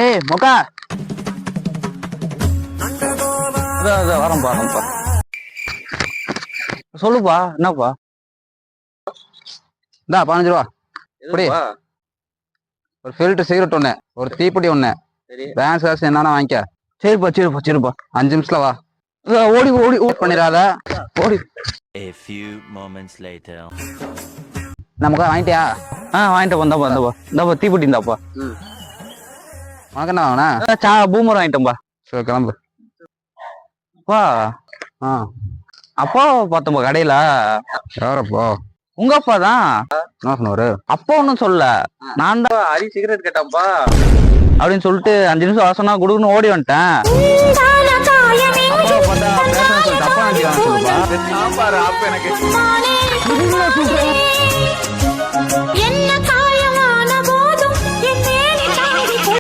ஏய் மொக்கா வரேன்ப்பா சொல்லுப்பா என்னப்பா இந்தா 15 ரூபா இப்படி ஒரு ஃபில்டர் சிகரெட் ஒண்ணு ஒரு தீப்பெட்டி ஒண்ணு பேங்க் காசு என்னன்னா வாங்கிக்க சரிப்பா 5 நிமிஷத்துல வா ஓடி ஓடி ஓட் பண்ணிடாத ஓடி. A few moments later. நமக்கா வாங்கிட்டியா? வாங்கிட்டு இந்தாப்பா தீப்பெட்டி இந்தாப்பா. உனக்கு என்ன வாங்கினா? பூமர் வாங்கிட்டேன்பா. சரி கிளம்பு. அப்பா அப்பா பார்த்தோம்பா கடையில. யாரப்பா? உங்க அப்பா தான். என்ன சொன்னாரு? அப்பா ஒன்னும் சொல்ல, நான் தான் அரி சிகரெட் கேட்டாப்பா அப்படின்னு சொல்லிட்டு 5 நிமிஷம் வர சொன்னா குடுக்குன்னு ஓடி வந்துட்டேன். அப்பா பார்த்தா பேசணும்னு சொல்லிட்டு அப்பா நினைக்கிறான்னு சொல்லுப்பா. எனக்கு